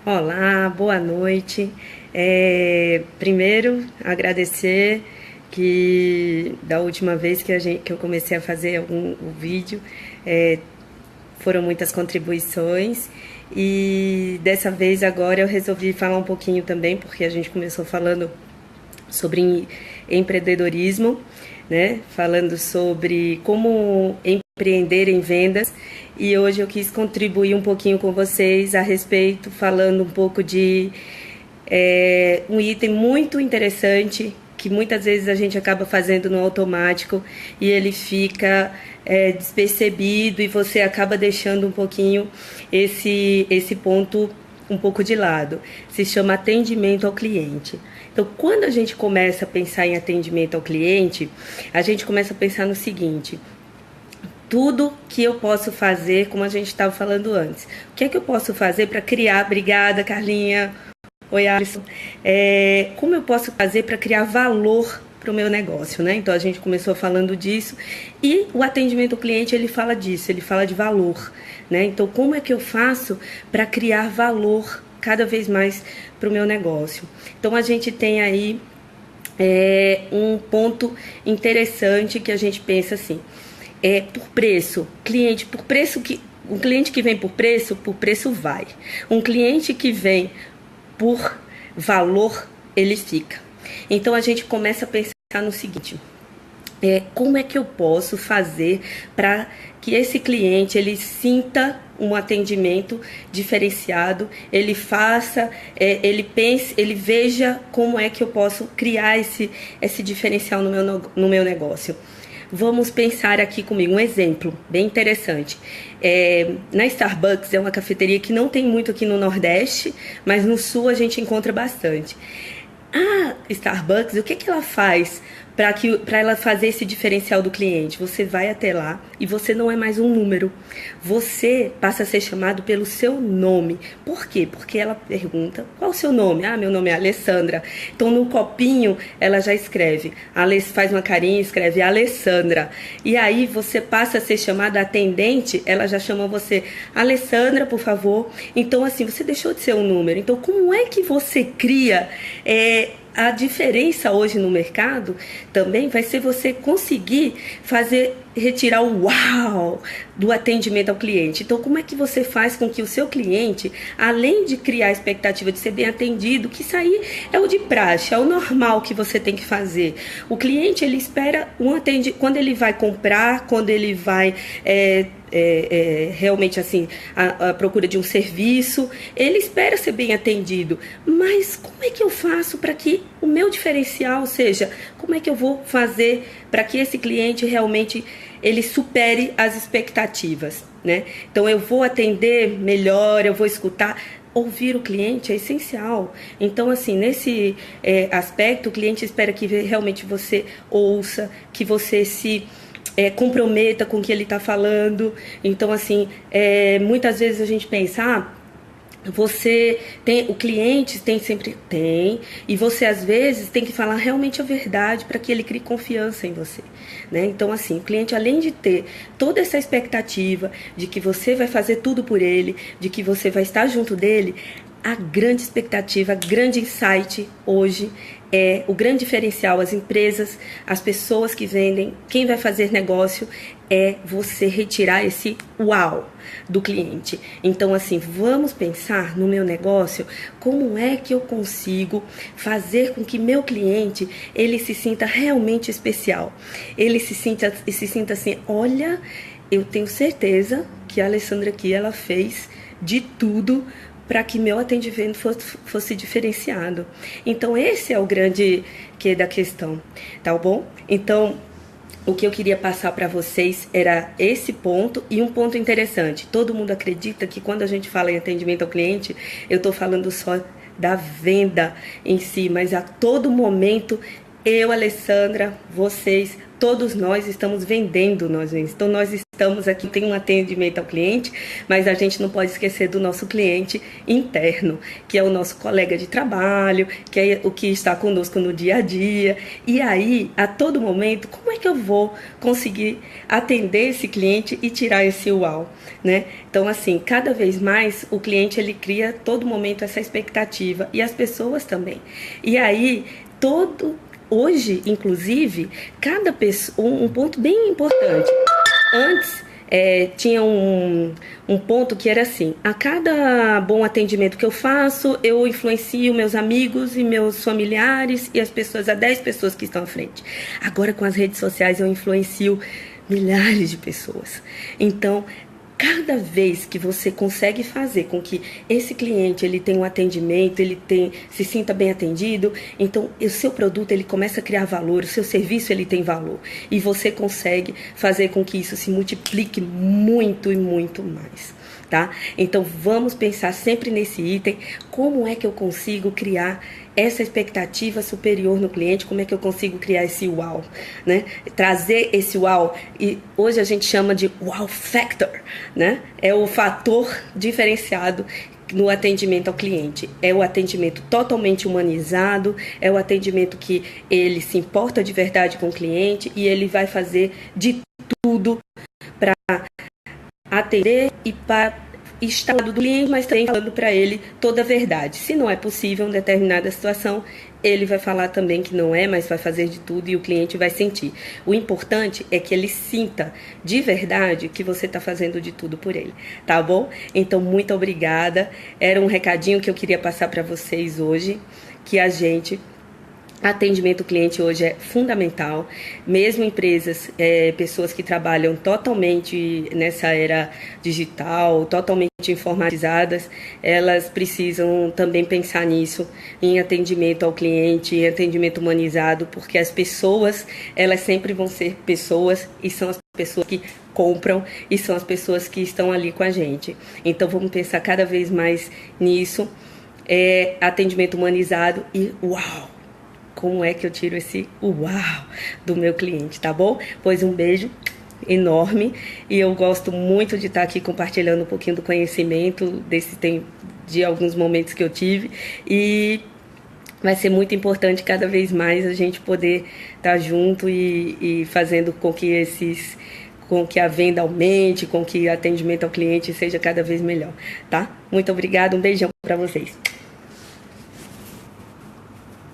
Olá, boa noite. Primeiro, agradecer que da última vez que eu comecei a fazer o vídeo, é, foram muitas contribuições e dessa vez agora eu resolvi falar um pouquinho também, porque a gente começou falando sobre empreendedorismo, né? Falando sobre como empreender em vendas. E hoje eu quis contribuir um pouquinho com vocês a respeito, falando um pouco de um item muito interessante que muitas vezes a gente acaba fazendo no automático e ele fica despercebido e você acaba deixando um pouquinho esse ponto um pouco de lado. Se chama atendimento ao cliente. Então, quando a gente começa a pensar em atendimento ao cliente, a gente começa a pensar no seguinte: tudo que eu posso fazer, como a gente estava falando antes. O que é que eu posso fazer para criar? Obrigada, Carlinha. Oi, Alisson. Como eu posso fazer para criar valor para o meu negócio, né? Então a gente começou falando disso e o atendimento ao cliente ele fala disso, ele fala de valor, né? Então como é que eu faço para criar valor cada vez mais para o meu negócio? Então a gente tem aí um ponto interessante que a gente pensa assim. Por preço, cliente, por preço que um cliente que vem por preço vai. Um cliente que vem por valor, ele fica. Então a gente começa a pensar no seguinte: como é que eu posso fazer para que esse cliente ele sinta um atendimento diferenciado, ele faça, ele pense, ele veja como é que eu posso criar esse diferencial no meu negócio. Vamos pensar aqui comigo um exemplo bem interessante. Na Starbucks é uma cafeteria que não tem muito aqui no Nordeste, mas no Sul a gente encontra bastante. A Starbucks, o que ela faz para ela fazer esse diferencial do cliente? Você vai até lá e você não é mais um número. Você passa a ser chamado pelo seu nome. Por quê? Porque ela pergunta: qual o seu nome? Ah, meu nome é Alessandra. Então no copinho ela já escreve, faz uma carinha e escreve Alessandra. E aí você passa a ser chamada atendente, ela já chama você Alessandra, por favor. Então assim, você deixou de ser um número. Então como é que você cria a diferença hoje no mercado também vai ser você conseguir retirar o uau do atendimento ao cliente. Então, como é que você faz com que o seu cliente, além de criar a expectativa de ser bem atendido, que isso aí é o de praxe, é o normal que você tem que fazer. O cliente, ele espera um atendimento, quando ele vai comprar, quando ele vai realmente assim a procura de um serviço, ele espera ser bem atendido, mas como é que eu faço para que o meu diferencial seja, como é que eu vou fazer para que esse cliente realmente ele supere as expectativas, né? Então eu vou atender melhor, eu vou escutar. Ouvir o cliente é essencial. Então, assim, nesse aspecto, o cliente espera que realmente você ouça, que você se comprometa com o que ele está falando. Então, assim, muitas vezes a gente pensa, você tem, o cliente tem, e você às vezes tem que falar realmente a verdade para que ele crie confiança em você, né? Então assim, o cliente, além de ter toda essa expectativa de que você vai fazer tudo por ele, de que você vai estar junto dele, a grande expectativa, a grande insight hoje o grande diferencial, as empresas, as pessoas que vendem, quem vai fazer negócio, é você retirar esse uau do cliente. Então, assim, vamos pensar no meu negócio, como é que eu consigo fazer com que meu cliente, ele se sinta realmente especial. Ele se sinta assim, olha, eu tenho certeza que a Alessandra aqui, ela fez de tudo para que meu atendimento fosse diferenciado. Então, esse é o grande que da questão, tá bom? Então, o que eu queria passar para vocês era esse ponto e um ponto interessante. Todo mundo acredita que quando a gente fala em atendimento ao cliente, eu estou falando só da venda em si, mas a todo momento Eu, Alessandra, vocês, todos nós estamos vendendo nós mesmos. Então nós estamos aqui, tem um atendimento ao cliente, mas a gente não pode esquecer do nosso cliente interno, que é o nosso colega de trabalho, que é o que está conosco no dia a dia. E aí, a todo momento, como é que eu vou conseguir atender esse cliente e tirar esse uau, né? Então, assim, cada vez mais o cliente ele cria todo momento essa expectativa e as pessoas também. E aí, hoje, inclusive, cada pessoa, um ponto bem importante. Antes, tinha um ponto que era assim: a cada bom atendimento que eu faço, eu influencio meus amigos e meus familiares e as pessoas, as 10 pessoas que estão à frente. Agora, com as redes sociais, eu influencio milhares de pessoas. Então, cada vez que você consegue fazer com que esse cliente ele tenha um atendimento, se sinta bem atendido, então o seu produto ele começa a criar valor, o seu serviço ele tem valor e você consegue fazer com que isso se multiplique muito e muito mais. Tá? Então vamos pensar sempre nesse item, como é que eu consigo criar essa expectativa superior no cliente, como é que eu consigo criar esse wow, né? Trazer esse wow, e hoje a gente chama de wow factor, né? É o fator diferenciado no atendimento ao cliente. É o atendimento totalmente humanizado, é o atendimento que ele se importa de verdade com o cliente e ele vai fazer de tudo para atender e para estar do cliente, mas também falando para ele toda a verdade. Se não é possível em determinada situação, ele vai falar também que não é, mas vai fazer de tudo e o cliente vai sentir. O importante é que ele sinta de verdade que você está fazendo de tudo por ele, tá bom? Então, muito obrigada. Era um recadinho que eu queria passar para vocês hoje, que atendimento ao cliente hoje é fundamental, mesmo empresas, pessoas que trabalham totalmente nessa era digital, totalmente informatizadas, elas precisam também pensar nisso, em atendimento ao cliente, em atendimento humanizado, porque as pessoas, elas sempre vão ser pessoas e são as pessoas que compram e são as pessoas que estão ali com a gente. Então vamos pensar cada vez mais nisso, atendimento humanizado e uau! Como é que eu tiro esse uau do meu cliente, tá bom? Pois um beijo enorme e eu gosto muito de estar aqui compartilhando um pouquinho do conhecimento de alguns momentos que eu tive e vai ser muito importante cada vez mais a gente poder estar junto e fazendo com que a venda aumente, com que o atendimento ao cliente seja cada vez melhor, tá? Muito obrigada, um beijão para vocês.